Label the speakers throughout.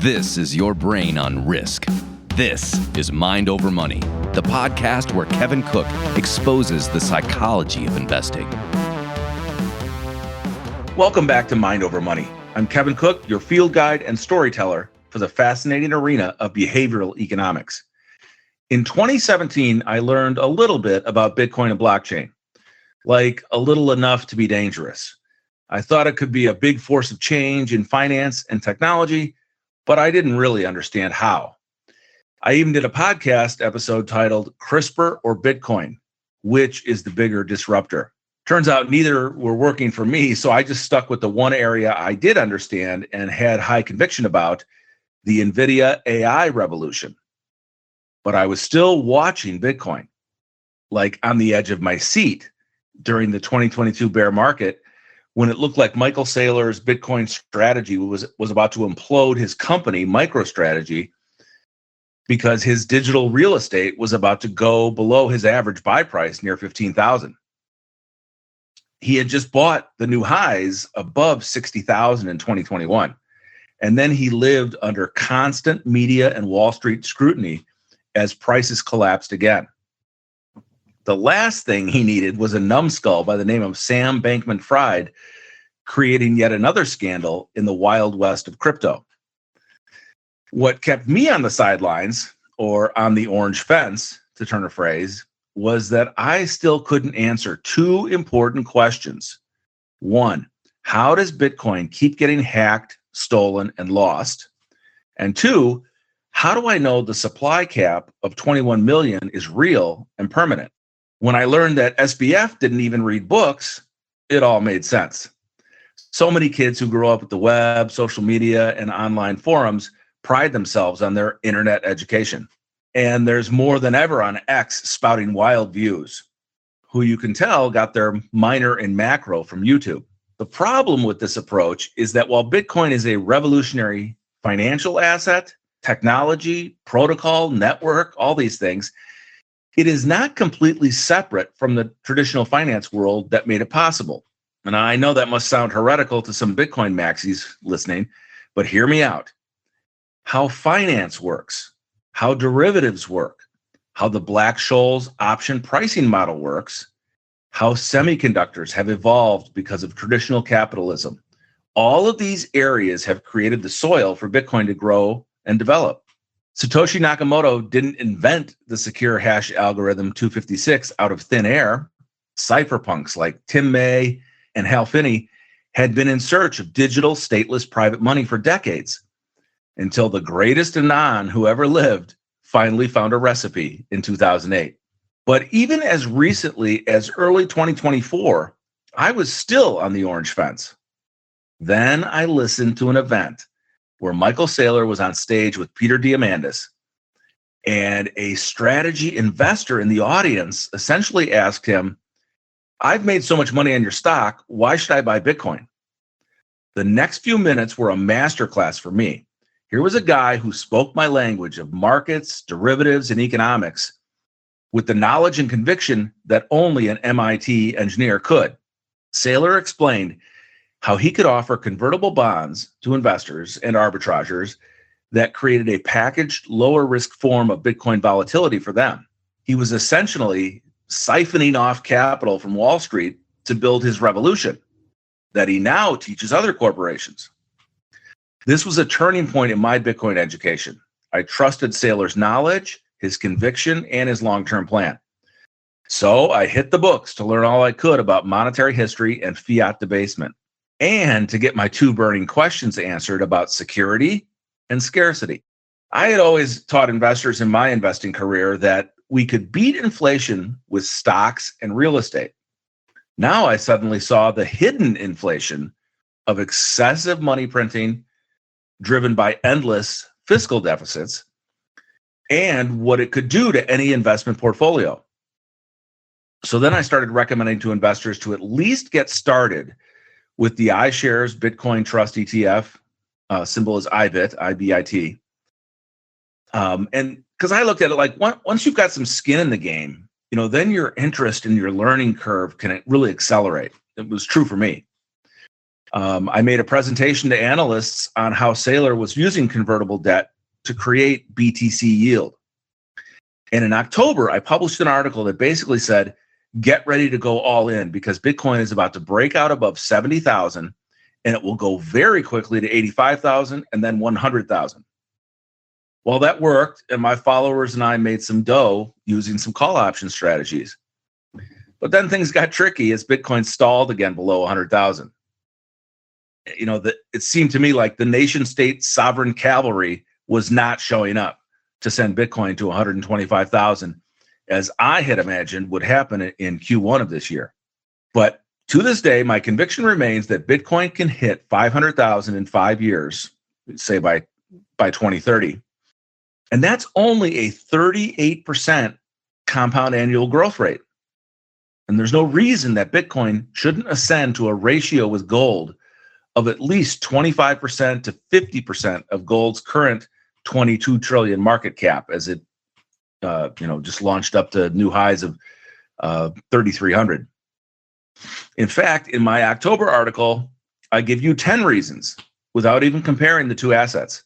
Speaker 1: This is your brain on risk. This is Mind Over Money, the podcast where Kevin Cook exposes the psychology of investing.
Speaker 2: Welcome back to Mind Over Money. I'm Kevin Cook, your field guide and storyteller for the fascinating arena of behavioral economics. In 2017, I learned a little bit about Bitcoin and blockchain, like a little enough to be dangerous. I thought it could be a big force of change in finance and technology, but I didn't really understand how. I even did a podcast episode titled CRISPR or Bitcoin, which is the bigger disruptor? Turns out neither were working for me, so I just stuck with the one area I did understand and had high conviction about, the NVIDIA AI revolution. But I was still watching Bitcoin, like on the edge of my seat during the 2022 bear market, when it looked like Michael Saylor's Bitcoin strategy was about to implode his company, MicroStrategy, because his digital real estate was about to go below his average buy price near 15,000. He had just bought the new highs above 60,000 in 2021. And then he lived under constant media and Wall Street scrutiny as prices collapsed again. The last thing he needed was a numbskull by the name of Sam Bankman-Fried creating yet another scandal in the Wild West of crypto. What kept me on the sidelines, or on the orange fence, to turn a phrase, was that I still couldn't answer two important questions. One, how does Bitcoin keep getting hacked, stolen, and lost? And two, how do I know the supply cap of 21 million is real and permanent? When I learned that SBF didn't even read books, it all made sense. So many kids who grow up with the web, social media, and online forums pride themselves on their internet education. And there's more than ever on X spouting wild views, who you can tell got their minor in macro from YouTube. The problem with this approach is that while Bitcoin is a revolutionary financial asset, technology, protocol, network, all these things, it is not completely separate from the traditional finance world that made it possible. And I know that must sound heretical to some Bitcoin maxis listening, but hear me out. How finance works, how derivatives work, how the Black-Scholes option pricing model works, how semiconductors have evolved because of traditional capitalism. All of these areas have created the soil for Bitcoin to grow and develop. Satoshi Nakamoto didn't invent the secure hash algorithm 256 out of thin air. Cypherpunks like Tim May and Hal Finney had been in search of digital stateless private money for decades, until the greatest Anon who ever lived finally found a recipe in 2008. But even as recently as early 2024, I was still on the orange fence. Then I listened to an event where Michael Saylor was on stage with Peter Diamandis, and a strategy investor in the audience essentially asked him, "I've made so much money on your stock, why should I buy Bitcoin?" The next few minutes were a masterclass for me. Here was a guy who spoke my language of markets, derivatives, and economics with the knowledge and conviction that only an MIT engineer could. Saylor explained how he could offer convertible bonds to investors and arbitrageurs that created a packaged, lower risk form of Bitcoin volatility for them. He was essentially siphoning off capital from Wall Street to build his revolution that he now teaches other corporations. This was a turning point in my Bitcoin education. I trusted Saylor's knowledge, his conviction, and his long-term plan. So I hit the books to learn all I could about monetary history and fiat debasement, and to get my two burning questions answered about security and scarcity. I had always taught investors in my investing career that we could beat inflation with stocks and real estate. Now I suddenly saw the hidden inflation of excessive money printing driven by endless fiscal deficits and what it could do to any investment portfolio. So then I started recommending to investors to at least get started with the iShares Bitcoin Trust ETF, symbol is IBIT, IBIT. And because I looked at it like once you've got some skin in the game, then your interest and your learning curve can really accelerate. It was true for me. I made a presentation to analysts on how Saylor was using convertible debt to create BTC yield. And in October, I published an article that basically said, get ready to go all in because Bitcoin is about to break out above 70,000 and it will go very quickly to 85,000 and then 100,000. Well, that worked, and my followers and I made some dough using some call option strategies. But then things got tricky as Bitcoin stalled again below 100,000. It seemed to me like the nation-state sovereign cavalry was not showing up to send Bitcoin to 125,000, as I had imagined would happen in Q1 of this year. But to this day, my conviction remains that Bitcoin can hit 500,000 in 5 years, say by 2030. And that's only a 38% compound annual growth rate. And there's no reason that Bitcoin shouldn't ascend to a ratio with gold of at least 25% to 50% of gold's current 22 trillion market cap, as it just launched up to new highs of 3,300. In fact, in my October article, I give you 10 reasons without even comparing the two assets.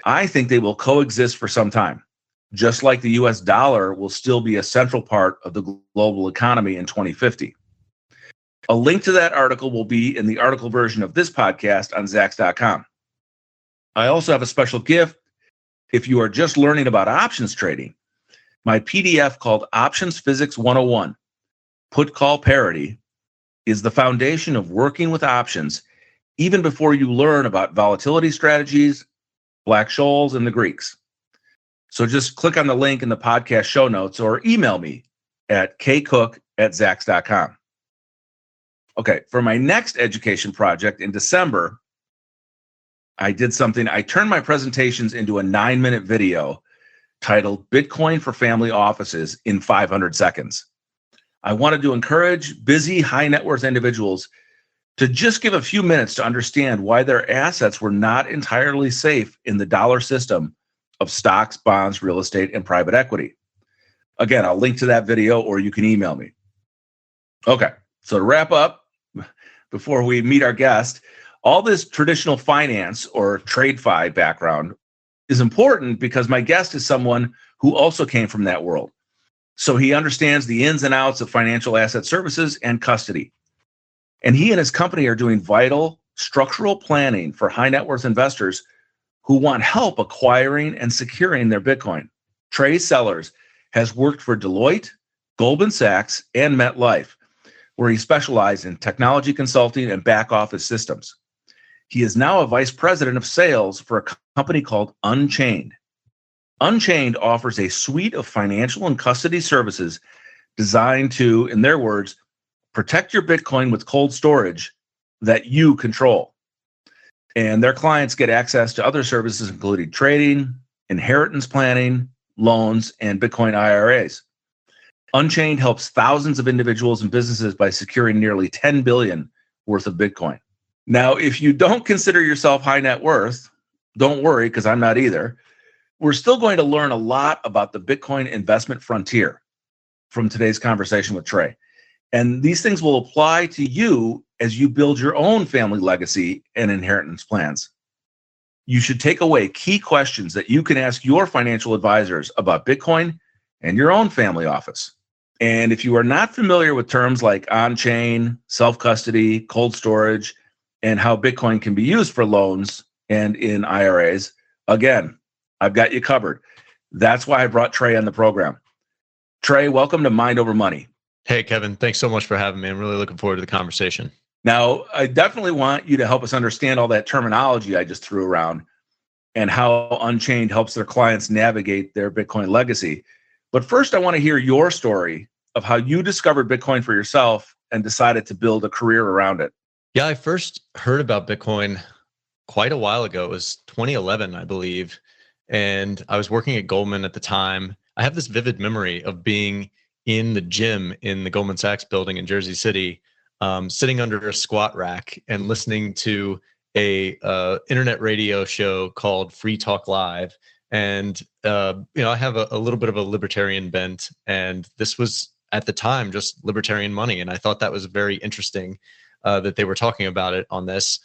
Speaker 2: I think they will coexist for some time, just like the US dollar will still be a central part of the global economy in 2050. A link to that article will be in the article version of this podcast on Zacks.com. I also have a special gift if you are just learning about options trading. My PDF called Options Physics 101, Put Call Parity, is the foundation of working with options even before you learn about volatility strategies, Black-Scholes, and the Greeks. So just click on the link in the podcast show notes or email me at kcook@zacks.com. Okay, for my next education project in December, I turned my presentations into a 9-minute video titled Bitcoin for Family Offices in 500 Seconds. I wanted to encourage busy, high net worth individuals to just give a few minutes to understand why their assets were not entirely safe in the dollar system of stocks, bonds, real estate, and private equity. Again, I'll link to that video or you can email me. Okay, so to wrap up, before we meet our guest, all this traditional finance or TradeFi background is important because my guest is someone who also came from that world. So he understands the ins and outs of financial asset services and custody. And he and his company are doing vital structural planning for high net worth investors who want help acquiring and securing their Bitcoin. Trey Sellers has worked for Deloitte, Goldman Sachs, and MetLife, where he specialized in technology consulting and back office systems. He is now a vice president of sales for a company called Unchained. Unchained offers a suite of financial and custody services designed to, in their words, protect your Bitcoin with cold storage that you control. And their clients get access to other services, including trading, inheritance planning, loans, and Bitcoin IRAs. Unchained helps thousands of individuals and businesses by securing nearly 10 billion worth of Bitcoin. Now, if you don't consider yourself high net worth, don't worry, because I'm not either. We're still going to learn a lot about the Bitcoin investment frontier from today's conversation with Trey. And these things will apply to you as you build your own family legacy and inheritance plans. You should take away key questions that you can ask your financial advisors about Bitcoin and your own family office. And if you are not familiar with terms like on-chain, self-custody, cold storage, and how Bitcoin can be used for loans and in IRAs, again, I've got you covered. That's why I brought Trey on the program. Trey, welcome to Mind Over Money.
Speaker 3: Hey, Kevin, thanks so much for having me. I'm really looking forward to the conversation.
Speaker 2: Now, I definitely want you to help us understand all that terminology I just threw around and how Unchained helps their clients navigate their Bitcoin legacy. But first, I want to hear your story of how you discovered Bitcoin for yourself and decided to build a career around it.
Speaker 3: Yeah, I first heard about Bitcoin quite a while ago. It was 2011, I believe. And I was working at Goldman at the time. I have this vivid memory of being in the gym in the Goldman Sachs building in Jersey City, sitting under a squat rack and listening to a internet radio show called Free Talk Live. And I have a little bit of a libertarian bent, and this was at the time just libertarian money, and I thought that was very interesting. that they were talking about it on this.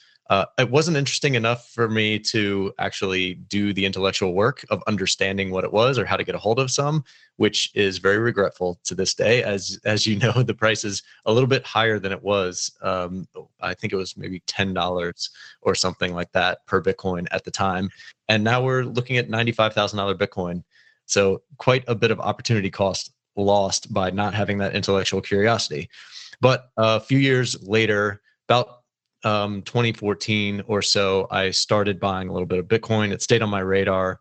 Speaker 3: It wasn't interesting enough for me to actually do the intellectual work of understanding what it was or how to get a hold of some, which is very regretful to this day. As you know, the price is a little bit higher than it was. I think it was maybe $10 or something like that per Bitcoin at the time. And now we're looking at $95,000 Bitcoin. So quite a bit of opportunity cost lost by not having that intellectual curiosity. But a few years later, about 2014 or so, I started buying a little bit of Bitcoin. It stayed on my radar.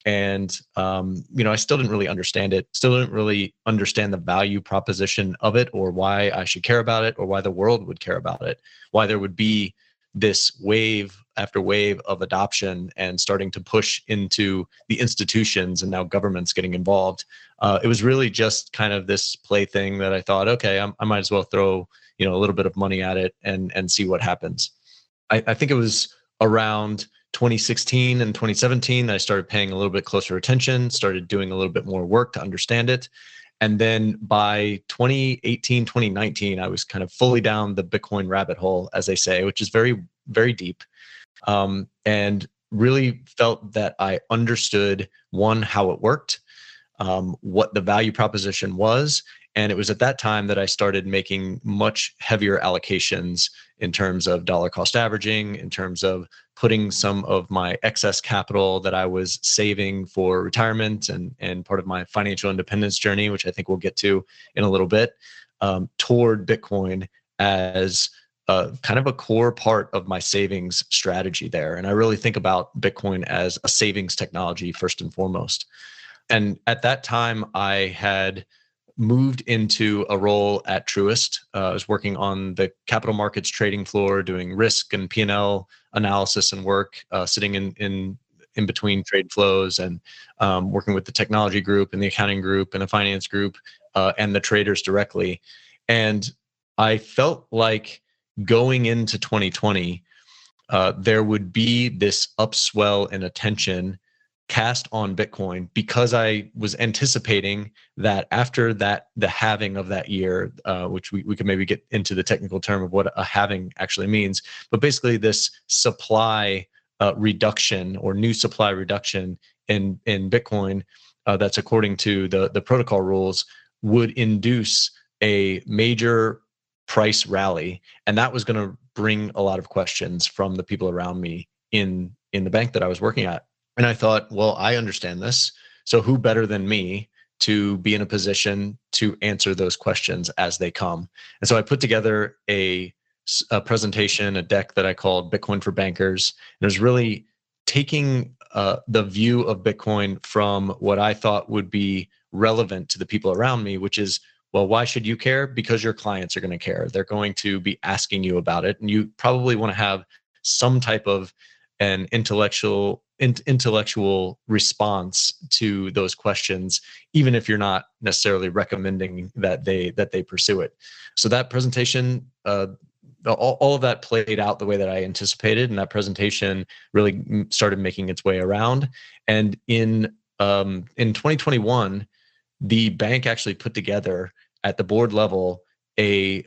Speaker 3: And, I still didn't really understand it, still didn't really understand the value proposition of it, or why I should care about it, or why the world would care about it, why there would be this wave after wave of adoption and starting to push into the institutions and now governments getting involved. It was really just kind of this plaything that I thought, okay, I might as well throw a little bit of money at it and see what happens. I think it was around 2016 and 2017 that I started paying a little bit closer attention, started doing a little bit more work to understand it. And then by 2018, 2019, I was kind of fully down the Bitcoin rabbit hole, as they say, which is very, very deep. And really felt that I understood, one, how it worked, what the value proposition was. And it was at that time that I started making much heavier allocations in terms of dollar cost averaging, in terms of putting some of my excess capital that I was saving for retirement and part of my financial independence journey, which I think we'll get to in a little bit, toward Bitcoin as kind of a core part of my savings strategy there. And I really think about Bitcoin as a savings technology first and foremost. And at that time, I had moved into a role at Truist. I was working on the capital markets trading floor, doing risk and P&L analysis and work, sitting in between trade flows, and working with the technology group and the accounting group and the finance group and the traders directly. And I felt like going into 2020, there would be this upswell in attention cast on Bitcoin, because I was anticipating that after that, the halving of that year, which we could maybe get into the technical term of what a halving actually means, but basically this supply reduction or new supply reduction in Bitcoin that's according to the protocol rules would induce a major price rally. And that was going to bring a lot of questions from the people around me in the bank that I was working at. And I thought, well, I understand this. So who better than me to be in a position to answer those questions as they come? And so I put together a presentation, a deck that I called Bitcoin for Bankers. And it was really taking the view of Bitcoin from what I thought would be relevant to the people around me, which is, well, why should you care? Because your clients are going to care. They're going to be asking you about it. And you probably want to have some type of an intellectual response to those questions, even if you're not necessarily recommending that they pursue it. So that presentation, all of that played out the way that I anticipated, and that presentation really started making its way around. And in 2021, the bank actually put together at the board level a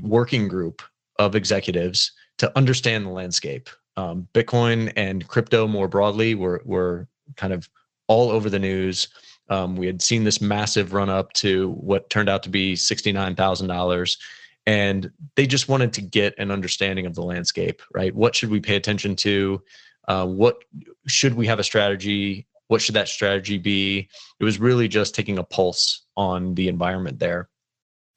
Speaker 3: working group of executives to understand the landscape. Bitcoin and crypto more broadly were kind of all over the news. We had seen this massive run up to what turned out to be $69,000. And they just wanted to get an understanding of the landscape, right? What should we pay attention to? What should we have a strategy? What should that strategy be? It was really just taking a pulse on the environment there.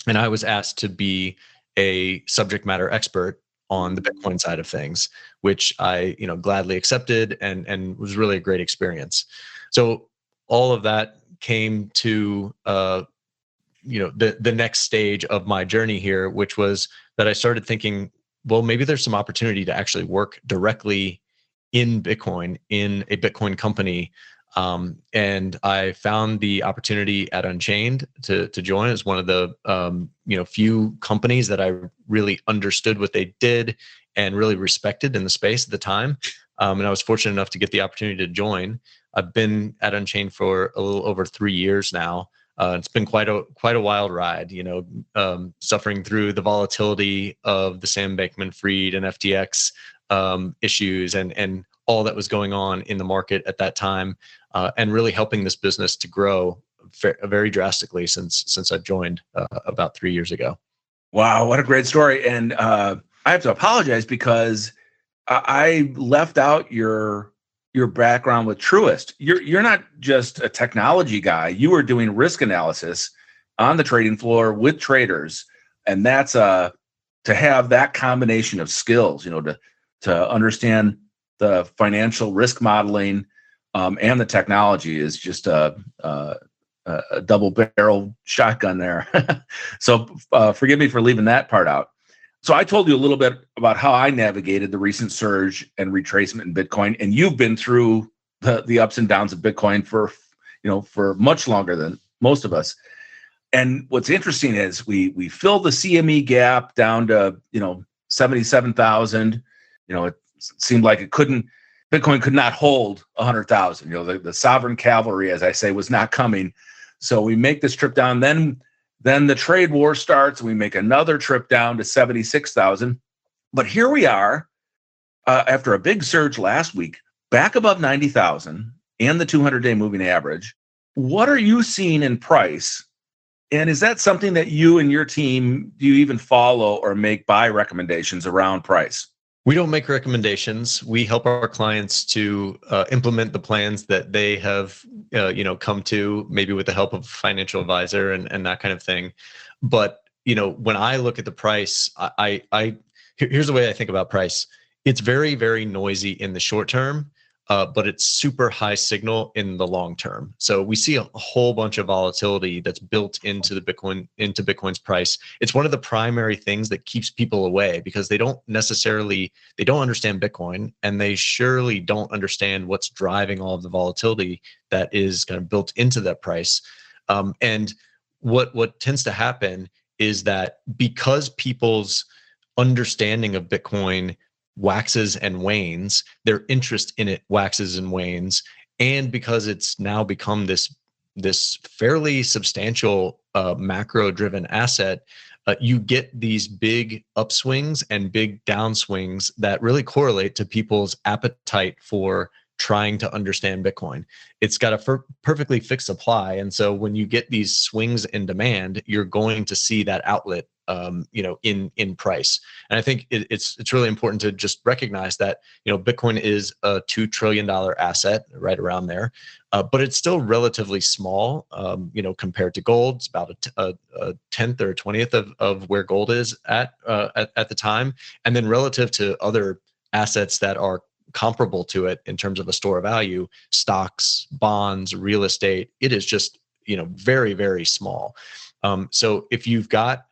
Speaker 3: And I was asked to be a subject matter expert on the Bitcoin side of things, which I, gladly accepted and was really a great experience. So all of that came to, the next stage of my journey here, which was that I started thinking, well, maybe there's some opportunity to actually work directly in Bitcoin, in a Bitcoin company. And I found the opportunity at Unchained to join as one of the few companies that I really understood what they did and really respected in the space at the time. And I was fortunate enough to get the opportunity to join. I've been at Unchained for a little over 3 years now. It's been quite a wild ride, suffering through the volatility of the Sam Bankman-Fried and FTX issues and all that was going on in the market at that time, and really helping this business to grow very drastically since I joined about 3 years ago.
Speaker 2: Wow, what a great story! And I have to apologize because I left out your background with Truist. You're not just a technology guy. You were doing risk analysis on the trading floor with traders, and that's to have that combination of skills, to understand the financial risk modeling and the technology is just a double barrel shotgun there. So forgive me for leaving that part out. So I told you a little bit about how I navigated the recent surge and retracement in Bitcoin, and you've been through the ups and downs of Bitcoin for much longer than most of us. And what's interesting is we filled the CME gap down to 77,000. It seemed like Bitcoin could not hold 100,000. The sovereign cavalry, as I say, was not coming. So we make this trip down. Then the trade war starts. We make another trip down to 76,000. But here we are after a big surge last week, back above 90,000 and the 200-day moving average. What are you seeing in price? And is that something that you and your team, do you even follow or make buy recommendations around price?
Speaker 3: We don't make recommendations. We help our clients to implement the plans that they have, come to, maybe with the help of a financial advisor and that kind of thing. But when I look at the price, here's the way I think about price. It's very, very noisy in the short term, but it's super high signal in the long term. So we see a whole bunch of volatility that's built into Bitcoin's price. It's one of the primary things that keeps people away because they don't understand Bitcoin, and they surely don't understand what's driving all of the volatility that is kind of built into that price. And what tends to happen is that because people's understanding of Bitcoin waxes and wanes, their interest in it waxes and wanes, and because it's now become this fairly substantial macro-driven asset, you get these big upswings and big downswings that really correlate to people's appetite for trying to understand Bitcoin. It's got a perfectly fixed supply, and so when you get these swings in demand, you're going to see that outlet in price. And I think it's really important to just recognize that, Bitcoin is a $2 trillion asset, right around there, but it's still relatively small, compared to gold. It's about a tenth or a 20th of where gold is at the time. And then relative to other assets that are comparable to it in terms of a store of value, stocks, bonds, real estate, it is just, very, very small. So if you've got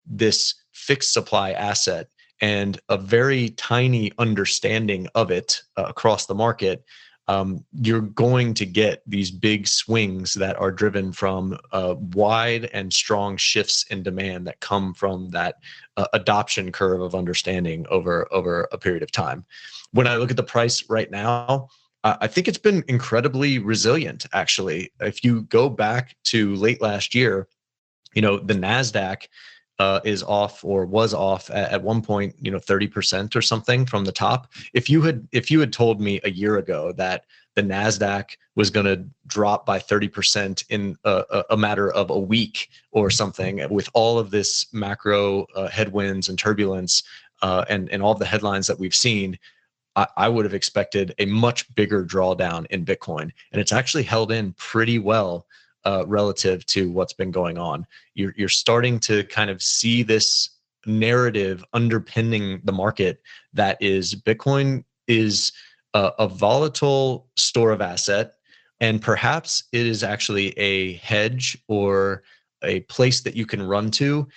Speaker 3: this fixed supply asset and a very tiny understanding of it across the market, you're going to get these big swings that are driven from wide and strong shifts in demand that come from that adoption curve of understanding over a period of time. When I look at the price right now, I think it's been incredibly resilient, actually. If you go back to late last year, the NASDAQ is off, or was off at one point, 30% or something from the top. If you had told me a year ago that the NASDAQ was going to drop by 30% in a matter of a week or something, with all of this macro headwinds and turbulence and all of the headlines that we've seen, I would have expected a much bigger drawdown in Bitcoin. And it's actually held in pretty well relative to what's been going on. You're starting to kind of see this narrative underpinning the market that is Bitcoin is a volatile store of asset, and perhaps it is actually a hedge or a place that you can run to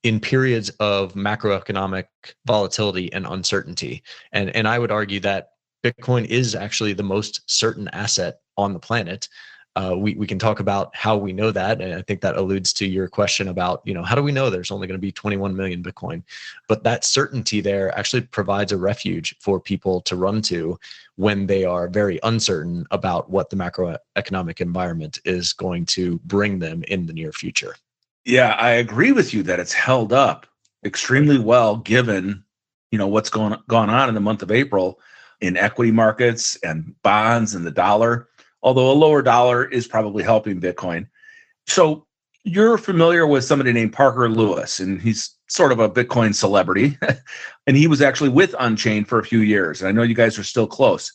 Speaker 3: in periods of macroeconomic volatility and uncertainty. And I would argue that Bitcoin is actually the most certain asset on the planet. We can talk about how we know that, and I think that alludes to your question about, how do we know there's only going to be 21 million Bitcoin? But that certainty there actually provides a refuge for people to run to when they are very uncertain about what the macroeconomic environment is going to bring them in the near future.
Speaker 2: Yeah, I agree with you that it's held up extremely well given, what's gone on in the month of April in equity markets and bonds and the dollar, although a lower dollar is probably helping Bitcoin. So you're familiar with somebody named Parker Lewis, and he's sort of a Bitcoin celebrity. And he was actually with Unchained for a few years. And I know you guys are still close.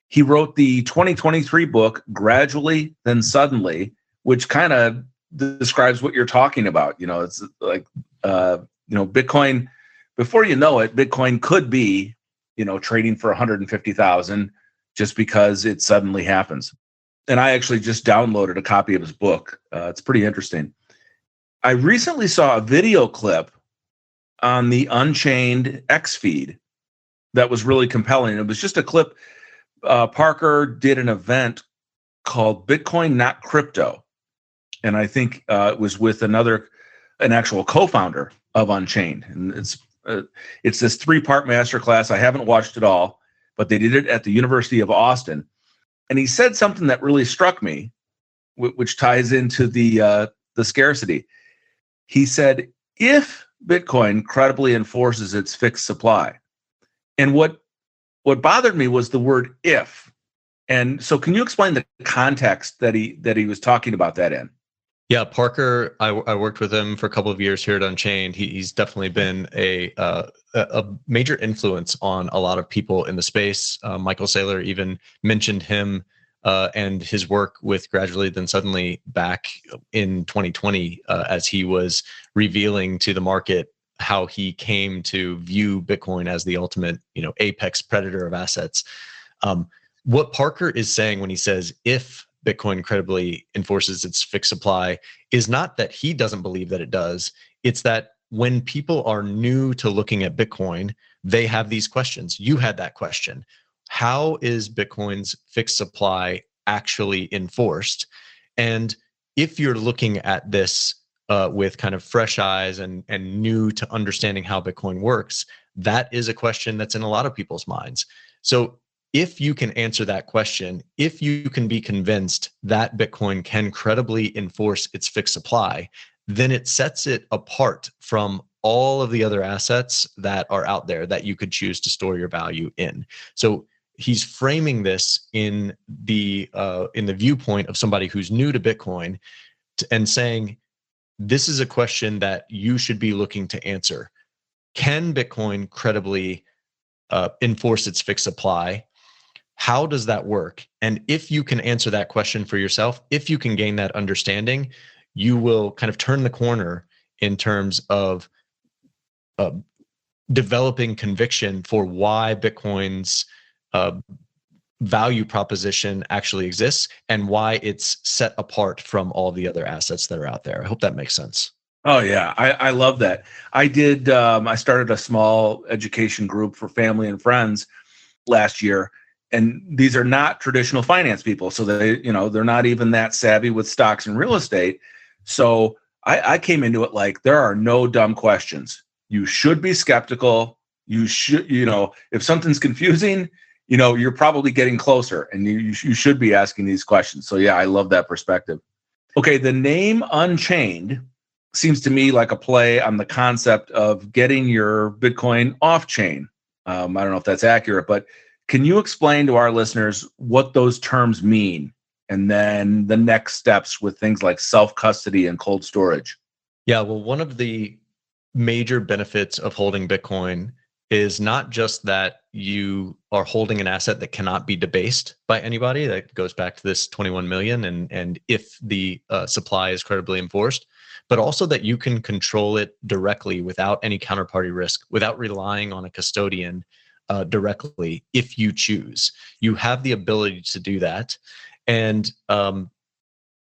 Speaker 2: He wrote the 2023 book, Gradually, Then Suddenly, which kind of describes what you're talking about. It's like, Bitcoin, before you know it, Bitcoin could be, trading for 150,000 just because it suddenly happens. And I actually just downloaded a copy of his book. It's pretty interesting. I recently saw a video clip on the Unchained X feed that was really compelling. It was just a clip. Parker did an event called Bitcoin Not Crypto. And I think it was with an actual co-founder of Unchained. And it's this 3-part masterclass. I haven't watched it all, but they did it at the University of Austin. And he said something that really struck me, which ties into the scarcity. He said, if Bitcoin credibly enforces its fixed supply, and what bothered me was the word if. And so can you explain the context that he was talking about that in?
Speaker 3: Yeah, Parker, I worked with him for a couple of years here at Unchained. He's definitely been a major influence on a lot of people in the space. Michael Saylor even mentioned him and his work with Gradually Then Suddenly back in 2020 as he was revealing to the market how he came to view Bitcoin as the ultimate, apex predator of assets. What Parker is saying when he says, if Bitcoin credibly enforces its fixed supply, is not that he doesn't believe that it does. It's that when people are new to looking at Bitcoin, they have these questions. You had that question. How is Bitcoin's fixed supply actually enforced? And if you're looking at this with kind of fresh eyes and new to understanding how Bitcoin works, that is a question that's in a lot of people's minds. So if you can answer that question, if you can be convinced that Bitcoin can credibly enforce its fixed supply, then it sets it apart from all of the other assets that are out there that you could choose to store your value in. So he's framing this in the viewpoint of somebody who's new to Bitcoin and saying, this is a question that you should be looking to answer. Can Bitcoin credibly enforce its fixed supply? How does that work? And if you can answer that question for yourself, if you can gain that understanding, you will kind of turn the corner in terms of developing conviction for why Bitcoin's value proposition actually exists and why it's set apart from all the other assets that are out there. I hope that makes sense.
Speaker 2: Oh yeah, I love that. I did. I started a small education group for family and friends last year. And these are not traditional finance people. So they're not even that savvy with stocks and real estate. So I came into it like, there are no dumb questions. You should be skeptical. You should, if something's confusing, you're probably getting closer and you should be asking these questions. So yeah, I love that perspective. Okay. The name Unchained seems to me like a play on the concept of getting your Bitcoin off chain. I don't know if that's accurate, but can you explain to our listeners what those terms mean? And then the next steps with things like self-custody and cold storage?
Speaker 3: Yeah, well, one of the major benefits of holding Bitcoin is not just that you are holding an asset that cannot be debased by anybody. That goes back to this 21 million and if the supply is credibly enforced, but also that you can control it directly without any counterparty risk, without relying on a custodian directly if you choose. You have the ability to do that. And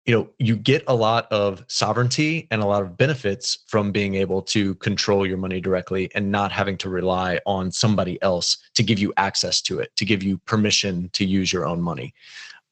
Speaker 3: you get a lot of sovereignty and a lot of benefits from being able to control your money directly and not having to rely on somebody else to give you access to it, to give you permission to use your own money.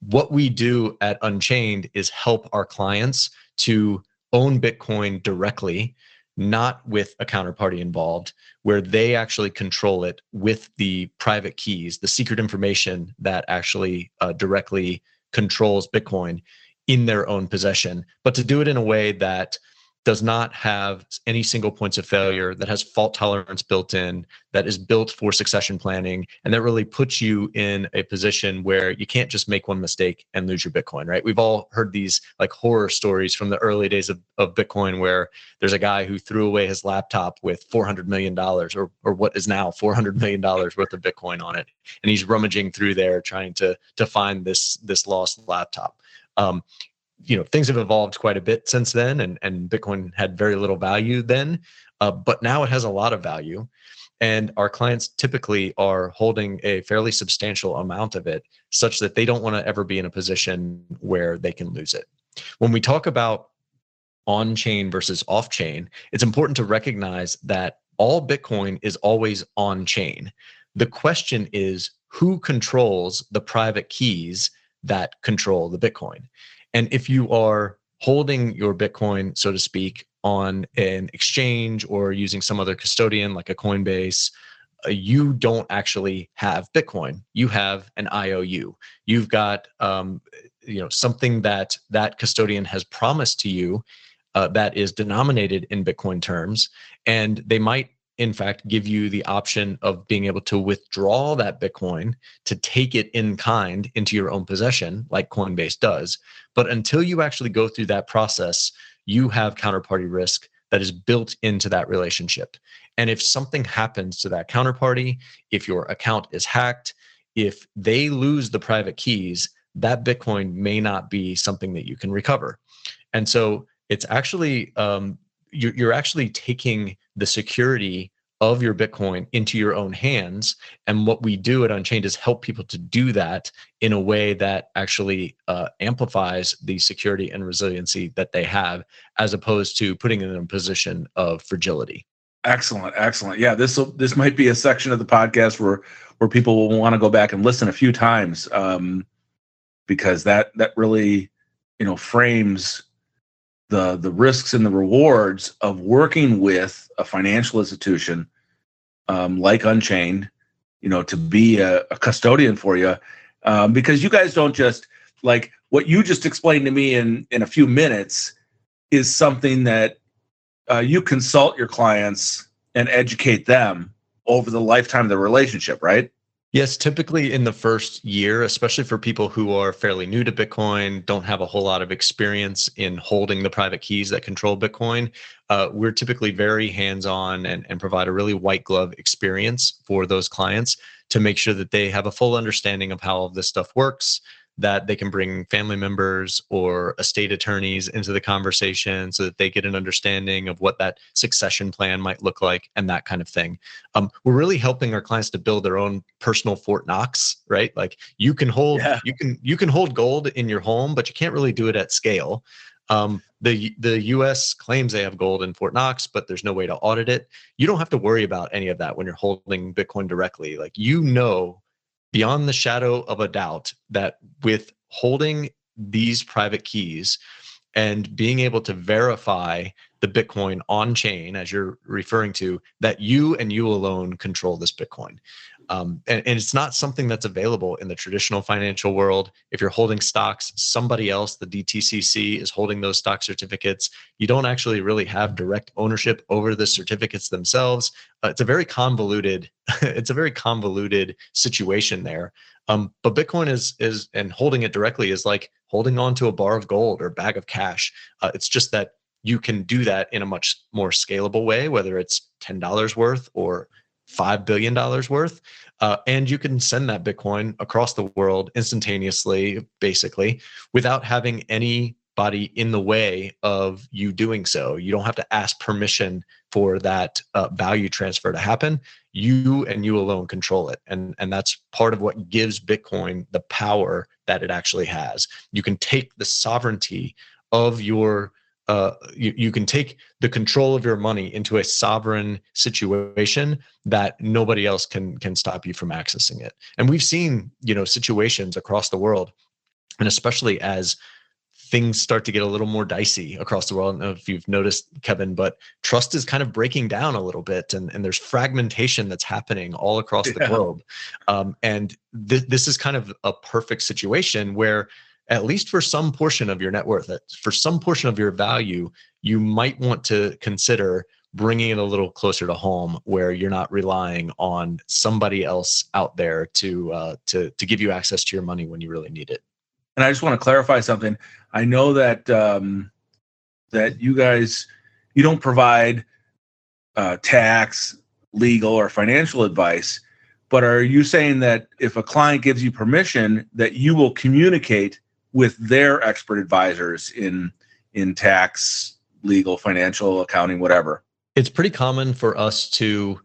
Speaker 3: What we do at Unchained is help our clients to own Bitcoin directly, not with a counterparty involved, where they actually control it with the private keys, the secret information that actually directly controls Bitcoin in their own possession, but to do it in a way that does not have any single points of failure, that has fault tolerance built in, that is built for succession planning, and that really puts you in a position where you can't just make one mistake and lose your Bitcoin, right? We've all heard these like horror stories from the early days of Bitcoin where there's a guy who threw away his laptop with $400 million or what is now $400 million worth of Bitcoin on it. And he's rummaging through there trying to find this lost laptop. Things have evolved quite a bit since then, and Bitcoin had very little value then, but now it has a lot of value. And our clients typically are holding a fairly substantial amount of it such that they don't want to ever be in a position where they can lose it. When we talk about on-chain versus off-chain, it's important to recognize that all Bitcoin is always on-chain. The question is, who controls the private keys that control the Bitcoin? And if you are holding your Bitcoin, so to speak, on an exchange or using some other custodian like a Coinbase, you don't actually have Bitcoin. You have an IOU. You've got something that custodian has promised to you that is denominated in Bitcoin terms, and they might in fact give you the option of being able to withdraw that Bitcoin to take it in kind into your own possession, like Coinbase does. But until you actually go through that process, you have counterparty risk that is built into that relationship. And if something happens to that counterparty, if your account is hacked, if they lose the private keys, that Bitcoin may not be something that you can recover. And so it's actually, you're actually taking the security of your Bitcoin into your own hands. And what we do at Unchained is help people to do that in a way that actually amplifies the security and resiliency that they have, as opposed to putting them in a position of fragility.
Speaker 2: Excellent. Yeah, this might be a section of the podcast where people will want to go back and listen a few times, because that really frames the risks and the rewards of working with a financial institution like Unchained, to be a custodian for you, because you guys don't just, like what you just explained to me in a few minutes is something that you consult your clients and educate them over the lifetime of the relationship, right?
Speaker 3: Yes, typically in the first year, especially for people who are fairly new to Bitcoin, don't have a whole lot of experience in holding the private keys that control Bitcoin, we're typically very hands-on and provide a really white glove experience for those clients to make sure that they have a full understanding of how all of this stuff works, that they can bring family members or estate attorneys into the conversation so that they get an understanding of what that succession plan might look like and that kind of thing. We're really helping our clients to build their own personal Fort Knox, right? Like you can hold gold in your home, but you can't really do it at scale. The US claims they have gold in Fort Knox, but there's no way to audit it. You don't have to worry about any of that when you're holding Bitcoin directly. Like, beyond the shadow of a doubt that with holding these private keys and being able to verify the Bitcoin on chain, as you're referring to, that you and you alone control this Bitcoin. And it's not something that's available in the traditional financial world. If you're holding stocks, somebody else, the DTCC, is holding those stock certificates. You don't actually really have direct ownership over the certificates themselves. It's a very convoluted, situation there. But Bitcoin is, and holding it directly is like holding on to a bar of gold or a bag of cash. It's just that you can do that in a much more scalable way, whether it's $10 worth or $5 billion worth. And you can send that Bitcoin across the world instantaneously, basically, without having anybody in the way of you doing so. You don't have to ask permission for that value transfer to happen. You and you alone control it. And that's part of what gives Bitcoin the power that it actually has. You can take the sovereignty of your you can take the control of your money into a sovereign situation that nobody else can stop you from accessing it. And we've seen, situations across the world And especially as things start to get a little more dicey across the world. I don't know if you've noticed, Kevin, but trust is kind of breaking down a little bit, and there's fragmentation that's happening all across the globe. And this is kind of a perfect situation where, at least for some portion of your net worth, for some portion of your value, you might want to consider bringing it a little closer to home, where you're not relying on somebody else out there to give you access to your money when you really need it.
Speaker 2: And I just want to clarify something. I know that that you guys, you don't provide tax, legal, or financial advice, but are you saying that if a client gives you permission, that you will communicate with their expert advisors in tax, legal, financial, accounting, whatever?
Speaker 3: It's pretty common for us to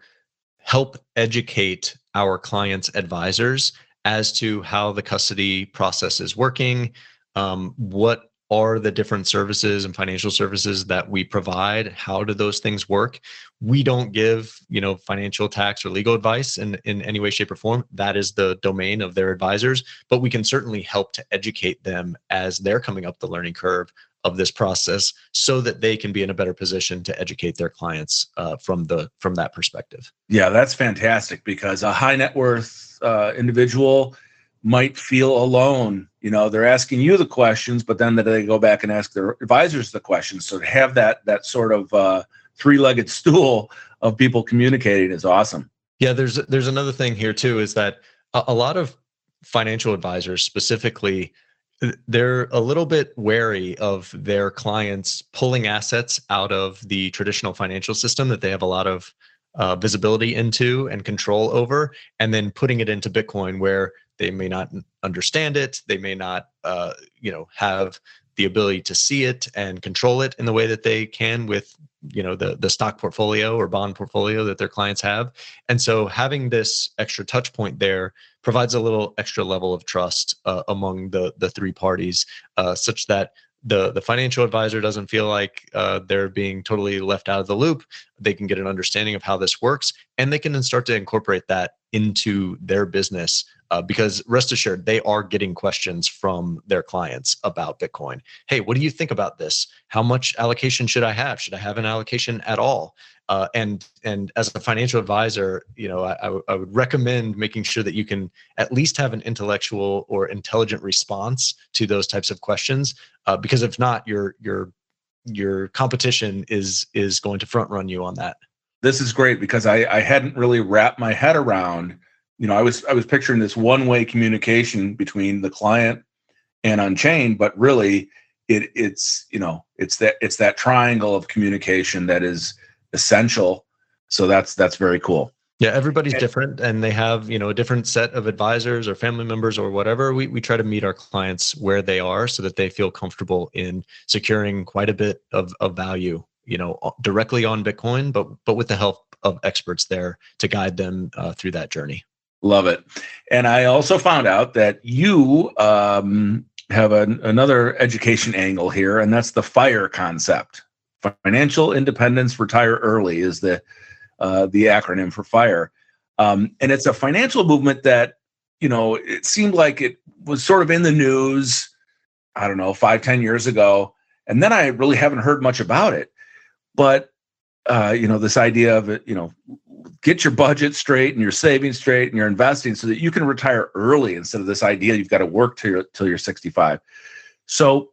Speaker 3: help educate our clients' advisors as to how the custody process is working, what are the different services and financial services that we provide, how do those things work. We don't give, financial, tax, or legal advice in any way, shape, or form. That is the domain of their advisors, but we can certainly help to educate them as they're coming up the learning curve of this process, so that they can be in a better position to educate their clients from that perspective.
Speaker 2: Yeah, that's fantastic, because a high net worth individual might feel alone. They're asking you the questions, but then they go back and ask their advisors the questions. So to have that sort of three-legged stool of people communicating is awesome.
Speaker 3: Yeah, there's another thing here too, is that a lot of financial advisors specifically, they're a little bit wary of their clients pulling assets out of the traditional financial system that they have a lot of visibility into and control over, and then putting it into Bitcoin, where they may not understand it. They may not, have the ability to see it and control it in the way that they can with, the stock portfolio or bond portfolio that their clients have. And so having this extra touch point there provides a little extra level of trust among the three parties, such that the financial advisor doesn't feel like they're being totally left out of the loop. They can get an understanding of how this works, and they can then start to incorporate that into their business, because rest assured, they are getting questions from their clients about Bitcoin. Hey, what do you think about this? How much allocation should I have? Should I have an allocation at all? And as a financial advisor, I would recommend making sure that you can at least have an intellectual or intelligent response to those types of questions, because if not, your competition is going to front run you on that.
Speaker 2: This is great, because I hadn't really wrapped my head around. I was picturing this one-way communication between the client and Unchained, but really it's that triangle of communication that is essential. So that's very cool.
Speaker 3: Yeah, everybody's different, and they have, a different set of advisors or family members or whatever. We try to meet our clients where they are, so that they feel comfortable in securing quite a bit of value, directly on Bitcoin, but with the help of experts there to guide them through that journey.
Speaker 2: Love it. And I also found out that you have another education angle here, and that's the FIRE concept. Financial Independence, Retire Early is the acronym for FIRE. And it's a financial movement that, it seemed like it was sort of in the news, 5-10 years ago. And then I really haven't heard much about it. But, this idea of it, get your budget straight and your savings straight and your investing so that you can retire early, instead of this idea you've got to work till you're 65. So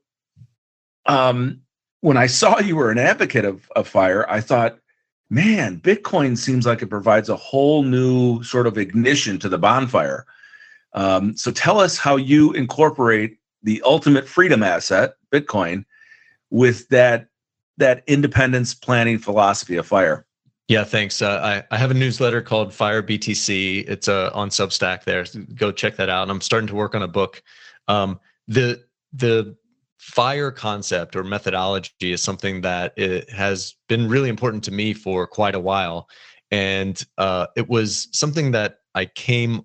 Speaker 2: when I saw you were an advocate of FIRE, I thought, man, Bitcoin seems like it provides a whole new sort of ignition to the bonfire. So tell us how you incorporate the ultimate freedom asset, Bitcoin, with that independence planning philosophy of FIRE.
Speaker 3: Yeah, thanks. I have a newsletter called Fire BTC. It's on Substack there. So go check that out. And I'm starting to work on a book. The FIRE concept or methodology is something that it has been really important to me for quite a while. And it was something that I came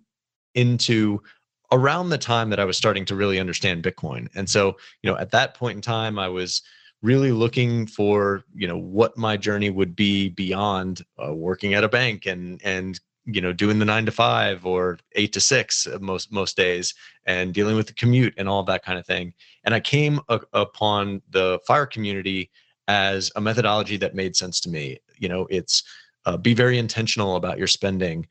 Speaker 3: into around the time that I was starting to really understand Bitcoin. And so, at that point in time, I was really looking for, what my journey would be beyond working at a bank and doing the 9 to 5 or 8 to 6 most days, and dealing with the commute and all that kind of thing. And I came upon the FIRE community as a methodology that made sense to me. It's be very intentional about your spending.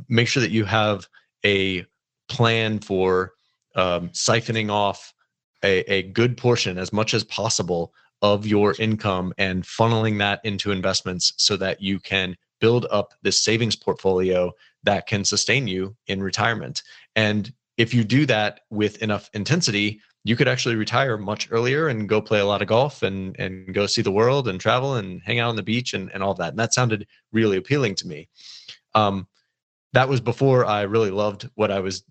Speaker 3: Make sure that you have a plan for siphoning off a good portion, as much as possible, of your income and funneling that into investments so that you can build up this savings portfolio that can sustain you in retirement. And if you do that with enough intensity, you could actually retire much earlier and go play a lot of golf and go see the world and travel and hang out on the beach and all that. And that sounded really appealing to me. That was before I really loved what I was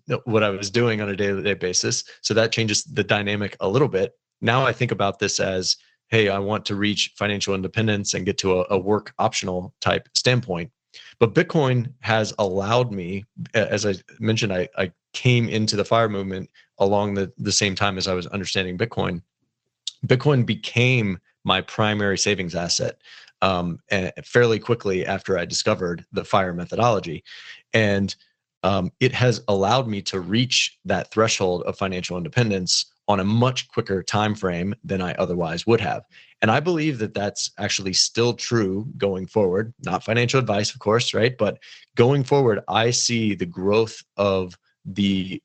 Speaker 3: doing on a day-to-day basis. So that changes the dynamic a little bit. Now I think about this as, hey, I want to reach financial independence and get to a work optional type standpoint. But Bitcoin has allowed me, as I mentioned, I came into the FIRE movement along the same time as I was understanding Bitcoin. Bitcoin became my primary savings asset fairly quickly after I discovered the FIRE methodology. And it has allowed me to reach that threshold of financial independence on a much quicker time frame than I otherwise would have. And I believe that that's actually still true going forward. Not financial advice, of course, right? But going forward, I see the growth of the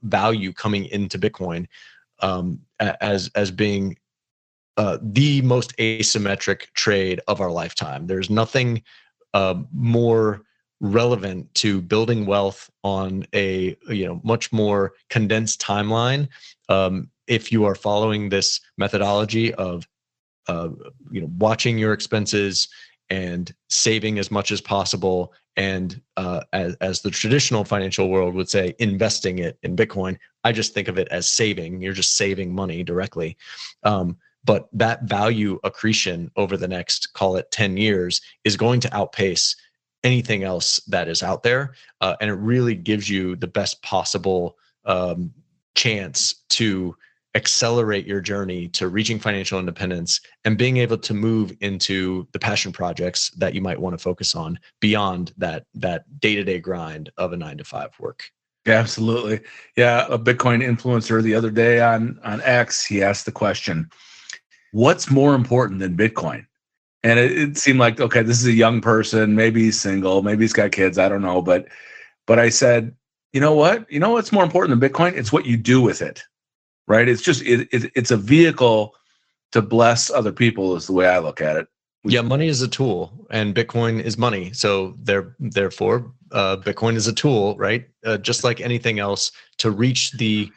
Speaker 3: value coming into Bitcoin as being the most asymmetric trade of our lifetime. There's nothing more relevant to building wealth on a much more condensed timeline. If you are following this methodology of watching your expenses and saving as much as possible, and as the traditional financial world would say, investing it in Bitcoin, I just think of it as saving. You're just saving money directly. But that value accretion over the next, call it 10 years, is going to outpace anything else that is out there. And it really gives you the best possible chance to accelerate your journey to reaching financial independence and being able to move into the passion projects that you might want to focus on beyond that day-to-day grind of a 9 to 5 work.
Speaker 2: Yeah, absolutely. Yeah, a Bitcoin influencer the other day on X, he asked the question, what's more important than Bitcoin? And it seemed like, okay, this is a young person, maybe he's single, maybe he's got kids, I don't know. But I said, you know what? You know what's more important than Bitcoin? It's what you do with it, right? It's just, it's a vehicle to bless other people is the way I look at it.
Speaker 3: Yeah, money is a tool and Bitcoin is money. So therefore, Bitcoin is a tool, right? Just like anything else, to reach the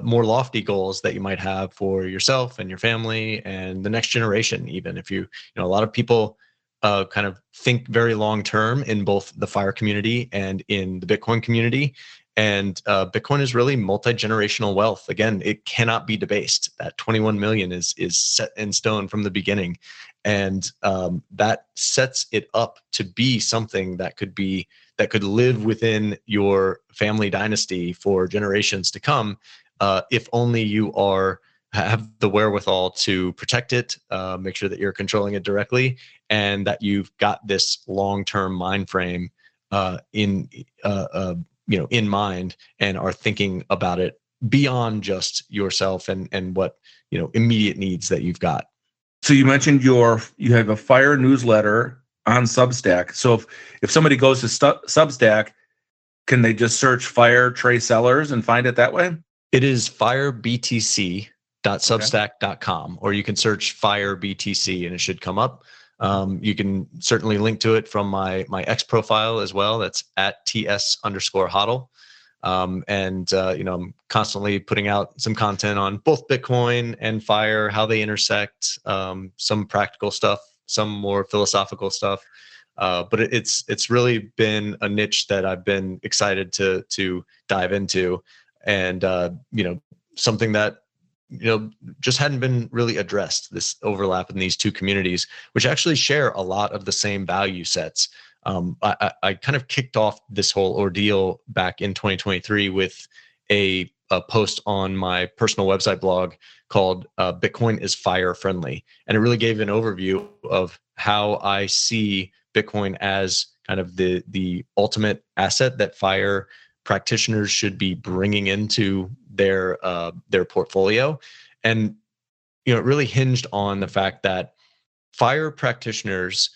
Speaker 3: more lofty goals that you might have for yourself and your family and the next generation. Even if a lot of people kind of think very long term in both the FIRE community and in the Bitcoin community. And Bitcoin is really multi-generational wealth. Again, it cannot be debased. That 21 million is set in stone from the beginning. And that sets it up to be something that could live within your family dynasty for generations to come, if only you have the wherewithal to protect it, make sure that you're controlling it directly, and that you've got this long-term mind frame in mind, and are thinking about it beyond just yourself and what immediate needs that you've got.
Speaker 2: So you mentioned you have a FIRE newsletter on Substack. So if somebody goes to Substack, can they just search FIRE Trey Sellers and find it that way?
Speaker 3: It is firebtc.substack.com, or you can search FIRE BTC and it should come up. You can certainly link to it from my X profile as well. That's at @TS_HODL. I'm constantly putting out some content on both Bitcoin and FIRE, how they intersect, some practical stuff, some more philosophical stuff. But it's really been a niche that I've been excited to dive into, and something that just hadn't been really addressed, this overlap in these two communities, which actually share a lot of the same value sets. I kind of kicked off this whole ordeal back in 2023 with a post on my personal website blog called Bitcoin is FIRE Friendly. And it really gave an overview of how I see Bitcoin as kind of the ultimate asset that FIRE practitioners should be bringing into their portfolio. And it really hinged on the fact that FIRE practitioners,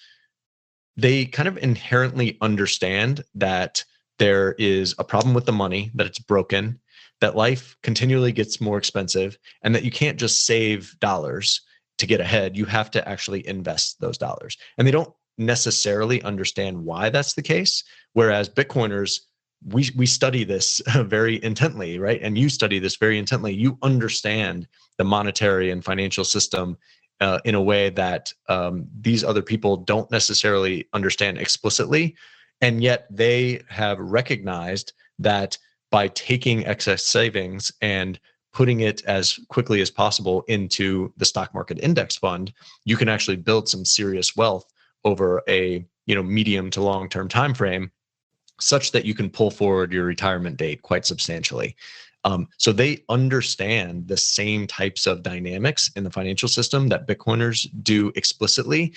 Speaker 3: they kind of inherently understand that there is a problem with the money, that it's broken, that life continually gets more expensive, and that you can't just save dollars to get ahead. You have to actually invest those dollars. And they don't necessarily understand why that's the case. Whereas Bitcoiners, we study this very intently, right? And you study this very intently. You understand the monetary and financial system in a way that these other people don't necessarily understand explicitly. And yet they have recognized that by taking excess savings and putting it as quickly as possible into the stock market index fund, you can actually build some serious wealth over a medium to long-term time frame, such that you can pull forward your retirement date quite substantially. So they understand the same types of dynamics in the financial system that Bitcoiners do explicitly.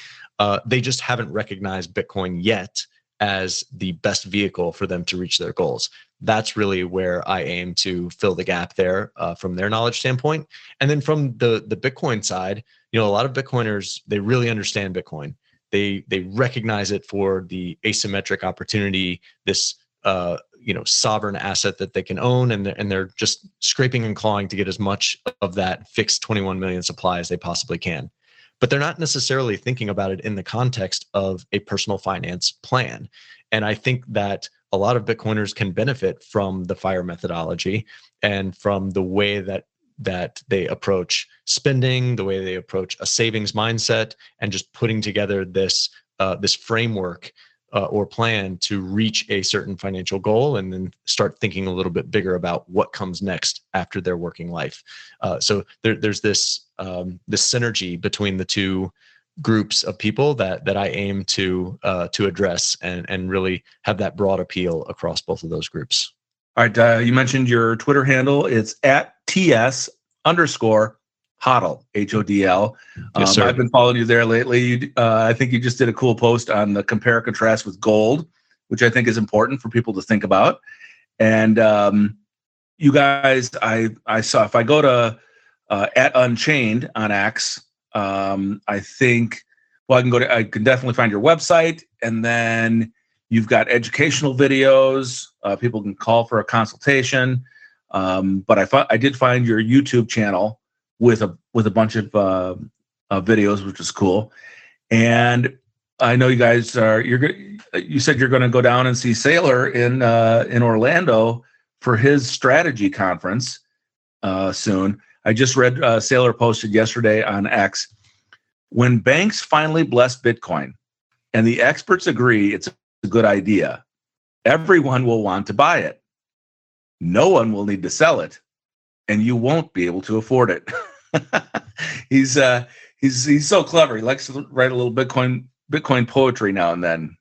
Speaker 3: They just haven't recognized Bitcoin yet as the best vehicle for them to reach their goals. That's really where I aim to fill the gap there from their knowledge standpoint. And then from the Bitcoin side, a lot of Bitcoiners, they really understand Bitcoin. They recognize it for the asymmetric opportunity, this sovereign asset that they can own, and they're just scraping and clawing to get as much of that fixed 21 million supply as they possibly can. But they're not necessarily thinking about it in the context of a personal finance plan. And I think that a lot of Bitcoiners can benefit from the FIRE methodology and from the way that they approach spending, the way they approach a savings mindset, and just putting together this framework or plan to reach a certain financial goal, and then start thinking a little bit bigger about what comes next after their working life. So there's this synergy between the two groups of people that I aim to address and really have that broad appeal across both of those groups.
Speaker 2: All right. You mentioned your Twitter handle. It's at @TS_HODL, HODL.
Speaker 3: Yes, sir.
Speaker 2: I've been following you there lately. I think you just did a cool post on the compare and contrast with gold, which I think is important for people to think about. And you guys, I saw, if I go to at Unchained on X, I think, I can definitely find your website, and then you've got educational videos. People can call for a consultation. But I did find your YouTube channel with a bunch of videos, which is cool. And I know you guys you said you're going to go down and see Saylor in Orlando for his strategy conference soon. I just read Saylor posted yesterday on X, when banks finally bless Bitcoin and the experts agree it's a good idea, everyone will want to buy it. No one will need to sell it, and you won't be able to afford it. He's so clever. He likes to write a little Bitcoin poetry now and then.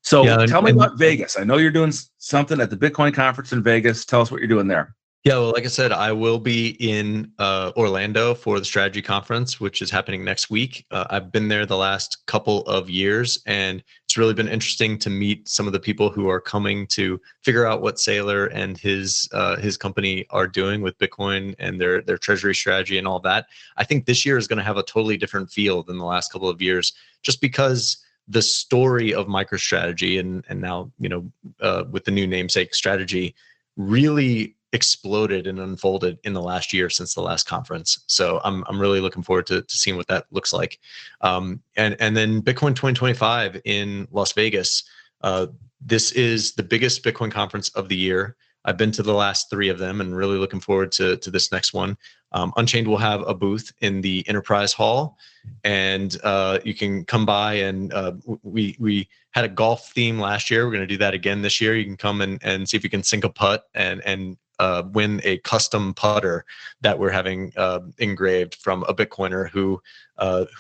Speaker 2: So tell me about Vegas. I know you're doing something at the Bitcoin conference in Vegas. Tell us what you're doing there.
Speaker 3: Yeah, well, like I said, I will be in Orlando for the strategy conference, which is happening next week. I've been there the last couple of years, and it's really been interesting to meet some of the people who are coming to figure out what Saylor and his company are doing with Bitcoin and their treasury strategy and all that. I think this year is going to have a totally different feel than the last couple of years, just because the story of MicroStrategy and now with the new namesake strategy really exploded and unfolded in the last year since the last conference. So I'm really looking forward to seeing what that looks like. And then Bitcoin 2025 in Las Vegas. This is the biggest Bitcoin conference of the year. I've been to the last 3 of them and really looking forward to this next one. Unchained will have a booth in the Enterprise Hall, and you can come by, and we had a golf theme last year. We're going to do that again this year. You can come and see if you can sink a putt and win a custom putter that we're having engraved from a Bitcoiner who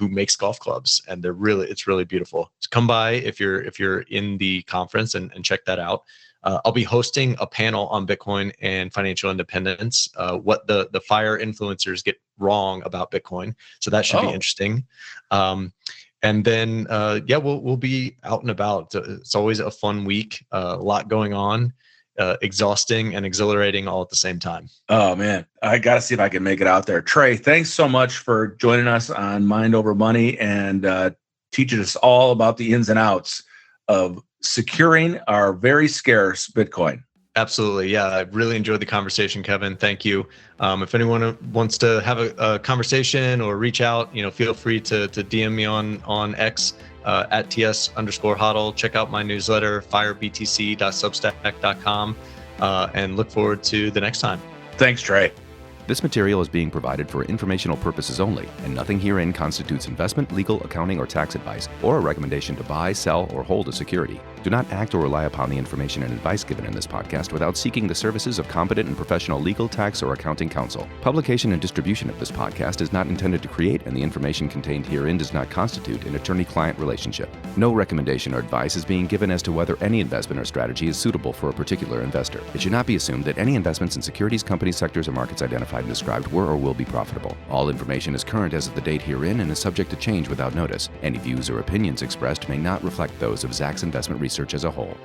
Speaker 3: makes golf clubs, and it's really beautiful. So come by if you're in the conference and check that out. I'll be hosting a panel on Bitcoin and financial independence, what the FIRE influencers get wrong about Bitcoin. So that should be interesting. And then, we'll be out and about. It's always a fun week, a lot going on, exhausting and exhilarating all at the same time.
Speaker 2: Oh man, I got to see if I can make it out there. Trey, thanks so much for joining us on Mind Over Money and teaching us all about the ins and outs of securing our very scarce Bitcoin.
Speaker 3: Absolutely. Yeah, I really enjoyed the conversation, Kevin. Thank you. If anyone wants to have a conversation or reach out, feel free to DM me on X at @TS_HODL. Check out my newsletter, firebtc.substack.com, and look forward to the next time.
Speaker 2: Thanks, Trey.
Speaker 1: This material is being provided for informational purposes only, and nothing herein constitutes investment, legal, accounting, or tax advice, or a recommendation to buy, sell, or hold a security. Do not act or rely upon the information and advice given in this podcast without seeking the services of competent and professional legal, tax, or accounting counsel. Publication and distribution of this podcast is not intended to create, and the information contained herein does not constitute an attorney-client relationship. No recommendation or advice is being given as to whether any investment or strategy is suitable for a particular investor. It should not be assumed that any investments in securities, companies, sectors, or markets identified and described were or will be profitable. All information is current as of the date herein and is subject to change without notice. Any views or opinions expressed may not reflect those of Zacks Investment Research as a whole.